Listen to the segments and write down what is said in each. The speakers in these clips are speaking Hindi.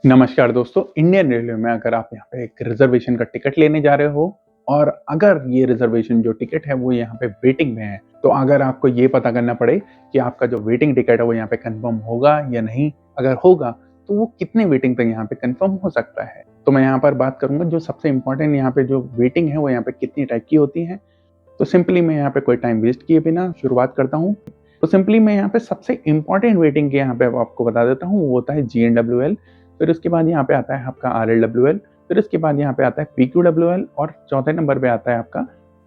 नमस्कार दोस्तों, इंडियन रेलवे में अगर आप यहाँ पे एक रिजर्वेशन का टिकट लेने जा रहे हो और अगर ये रिजर्वेशन जो टिकट है वो यहाँ पे वेटिंग में है, तो अगर आपको ये पता करना पड़े कि आपका जो वेटिंग टिकट है वो यहाँ पे कंफर्म होगा या नहीं, अगर होगा तो वो कितने वेटिंग तक यहाँ पे कंफर्म हो सकता है। तो मैं यहाँ पर बात करूंगा जो सबसे इम्पोर्टेंट यहाँ पे जो वेटिंग है वो यहाँ पे कितनी टाइप की होती है। तो सिंपली मैं यहाँ पे कोई टाइम वेस्ट किए बिना शुरुआत करता हूँ। तो सिंपली मैं यहाँ पे सबसे इम्पोर्टेंट वेटिंग के यहाँ पे आपको बता देता हूँ, वो होता है GNWL। फिर उसके बाद यहाँ पे आता है आपका RLWL। फिर इसके बाद यहाँ पे आता है PQWL और चौथे नंबर पे आता है आपका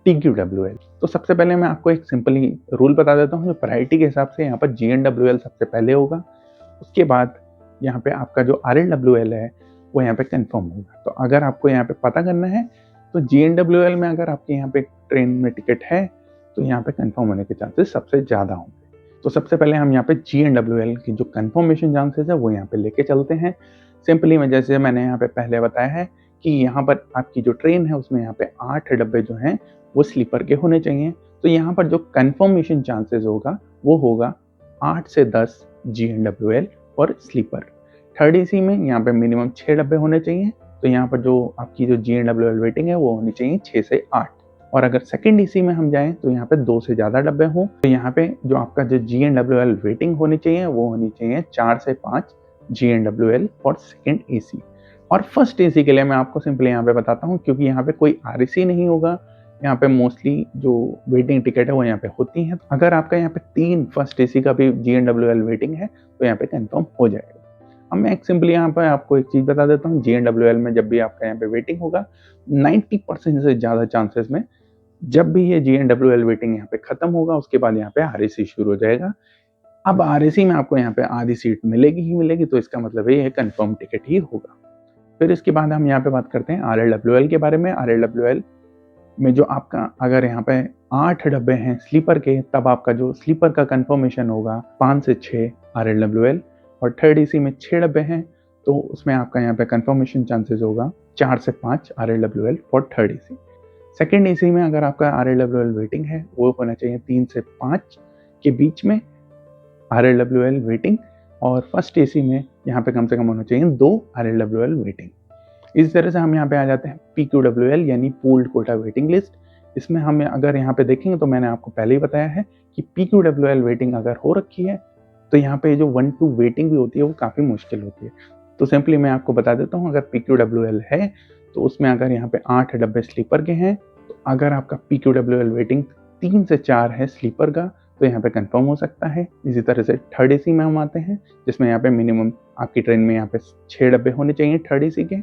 TQWL। तो सबसे पहले मैं आपको एक सिंपली रूल बता देता हूँ, जो प्रायोरिटी के हिसाब से यहाँ पर GNWL सबसे पहले होगा। उसके बाद यहाँ पे आपका जो RLWL है वो यहाँ पे कंफर्म होगा। तो अगर आपको यहाँ पे पता करना है तो GNWL में अगर आपके यहाँ पे ट्रेन में टिकट है तो यहाँ पे कंफर्म होने के चांसेस सबसे ज़्यादा होंगे। तो सबसे पहले हम यहाँ पे GNWL की जो कंफर्मेशन चांसेस है वो यहाँ पे लेके चलते हैं। सिंपली मैं जैसे मैंने यहाँ पे पहले बताया है कि यहाँ पर आपकी जो ट्रेन है उसमें यहाँ पे 8 डब्बे जो हैं वो स्लीपर के होने चाहिए। तो यहाँ पर जो कंफर्मेशन चांसेस होगा वो होगा 8 से 10 GNWL और स्लीपर। थर्ड AC में यहाँ पे मिनिमम 6 डब्बे होने चाहिए। तो यहाँ पर जो आपकी जो GNWL वेटिंग है वो होनी चाहिए 6 से 8। और अगर सेकंड AC में हम जाएं तो यहाँ पे 2 से ज़्यादा डब्बे हों। तो यहाँ पे जो आपका जो GNWL वेटिंग होनी चाहिए वो होनी चाहिए 4 से 5 GNWL फॉर सेकंड AC। और फर्स्ट AC के लिए मैं आपको सिंपली यहाँ पे बताता हूँ, क्योंकि यहाँ पे कोई RAC नहीं होगा। यहाँ पे मोस्टली जो वेटिंग टिकट है वो यहाँ पे होती है। अगर आपका यहाँ पे 3 फर्स्ट AC का भी GNWL वेटिंग है तो यहाँ पे कंफर्म हो जाएगा। अब मैं एक सिंपली यहाँ पर आपको एक चीज़ बता देता हूँ, GNWL में जब भी आपका यहाँ पे वेटिंग होगा 90% से ज़्यादा चांसेस में जब भी ये GNWL वेटिंग यहाँ पे खत्म होगा उसके बाद यहाँ पे RAC शुरू हो जाएगा। अब RAC में आपको यहाँ पे आधी सीट मिलेगी ही मिलेगी, तो इसका मतलब ये कंफर्म टिकट ही होगा। फिर इसके बाद हम यहाँ पे बात करते हैं RLWL के बारे में। RLWL में जो आपका अगर यहाँ पे 8 डब्बे हैं स्लीपर के, तब आपका जो स्लीपर का कंफर्मेशन होगा 5 से 6 RLWL। और थर्ड AC में 6 डब्बे हैं तो उसमें आपका यहाँ पे कंफर्मेशन चांसेस होगा 4 से 5 RLWL for third AC। Second AC में अगर आपका RLWL वेटिंग है वो होना चाहिए 3 से 5 के बीच में RLWL वेटिंग। और फर्स्ट AC में यहाँ पे कम से कम होना चाहिए 2 RLWL वेटिंग। इस तरह से हम यहाँ पे आ जाते हैं PQWL यानी पूल्ड कोटा वेटिंग लिस्ट। इसमें हम अगर यहाँ पे देखेंगे तो मैंने आपको पहले ही बताया है कि PQWL वेटिंग अगर हो रखी है तो यहाँ पे जो 1-2 वेटिंग भी होती है वो काफ़ी मुश्किल होती है। तो सिंपली मैं आपको बता देता हूँ, अगर PQWL है तो उसमें अगर यहाँ पे 8 डब्बे स्लीपर के हैं, तो अगर आपका PQWL वेटिंग 3 से 4 है स्लीपर का तो यहाँ पे कंफर्म हो सकता है। इसी तरह से थर्ड AC में हम आते हैं जिसमें यहाँ पे मिनिमम आपकी ट्रेन में यहाँ पे 6 डब्बे होने चाहिए थर्ड AC के।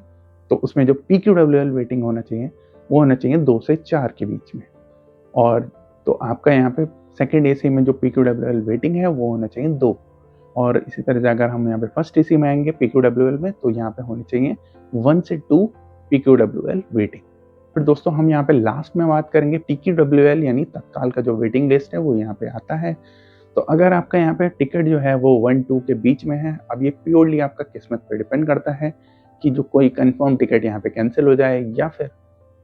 तो उसमें जो PQWL वेटिंग होना चाहिए वो होना चाहिए 2 से 4 के बीच में। और तो आपका यहाँ पे सेकेंड AC में जो PQWL वेटिंग है वो होना चाहिए 2। और इसी तरह से अगर हम यहाँ पे फर्स्ट AC में आएंगे PQWL में तो यहाँ पे होनी चाहिए 1 से 2 PQWL वेटिंग। फिर दोस्तों हम यहाँ पे लास्ट में बात करेंगे TQWL यानी तत्काल का जो वेटिंग लिस्ट है वो यहाँ पे आता है। तो अगर आपका यहाँ पे टिकट जो है वो 1-2 के बीच में है, अब ये प्योरली आपका किस्मत पे डिपेंड करता है कि जो कोई कंफर्म टिकट यहाँ पे कैंसिल हो जाए, या फिर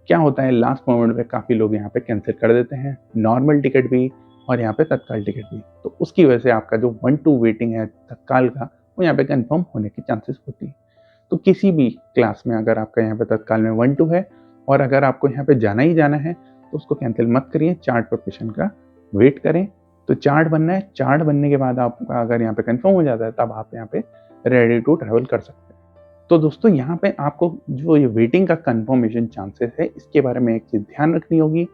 क्या होता है लास्ट मोमेंट पे काफ़ी लोग यहाँ पे कैंसिल कर देते हैं नॉर्मल टिकट भी और यहाँ पे तत्काल टिकट भी। तो उसकी वजह से आपका जो 1-2 वेटिंग है तत्काल का वो यहाँ पे कंफर्म होने की चांसेस होती है। तो किसी भी क्लास में अगर आपका यहाँ पे तत्काल में 1-2 है और अगर आपको यहाँ पे जाना ही जाना है तो उसको कैंसिल मत करिए, चार्ट प्रोफेशन का वेट करें। तो चार्ट बनना है, चार्ट बनने के बाद आपका अगर यहाँ पे कंफर्म हो जाता है तब आप यहाँ पे रेडी टू ट्रैवल कर सकते हैं। तो दोस्तों यहाँ पे आपको जो ये वेटिंग का कंफर्मेशन चांसेस है इसके बारे में एक चीज़ ध्यान रखनी होगी,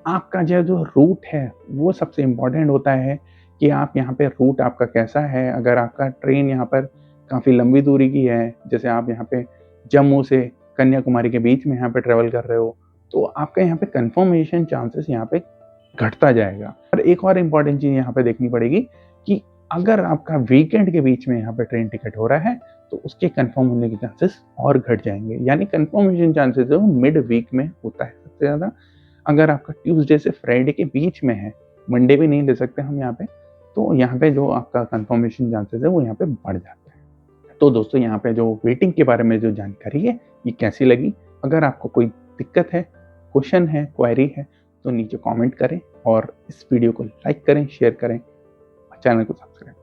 आपका जो रूट है वो सबसे इम्पॉर्टेंट होता है कि आप यहाँ पे रूट आपका कैसा है। अगर आपका ट्रेन यहाँ पर काफ़ी लंबी दूरी की है, जैसे आप यहाँ पे जम्मू से कन्याकुमारी के बीच में यहाँ पे ट्रैवल कर रहे हो, तो आपका यहाँ पे कंफर्मेशन चांसेस यहाँ पे घटता जाएगा। और एक और इम्पॉर्टेंट चीज़ यहाँ पे देखनी पड़ेगी कि अगर आपका वीकेंड के बीच में यहाँ पे ट्रेन टिकट हो रहा है तो उसके कंफर्म होने के चांसेस और घट जाएंगे। यानी कंफर्मेशन चांसेस जो मिड वीक में होता है सबसे ज़्यादा। अगर आपका ट्यूसडे से फ्राइडे के बीच में है, मंडे भी नहीं ले सकते हम यहाँ पे, तो यहाँ पे जो आपका कंफर्मेशन चांसेस है वो यहाँ पे बढ़ जाते हैं। तो दोस्तों यहाँ पे जो वेटिंग के बारे में जो जानकारी है ये कैसी लगी? अगर आपको कोई दिक्कत है, क्वेश्चन है, क्वेरी है तो नीचे कमेंट करें और इस वीडियो को लाइक करें, शेयर करें और चैनल को सब्सक्राइब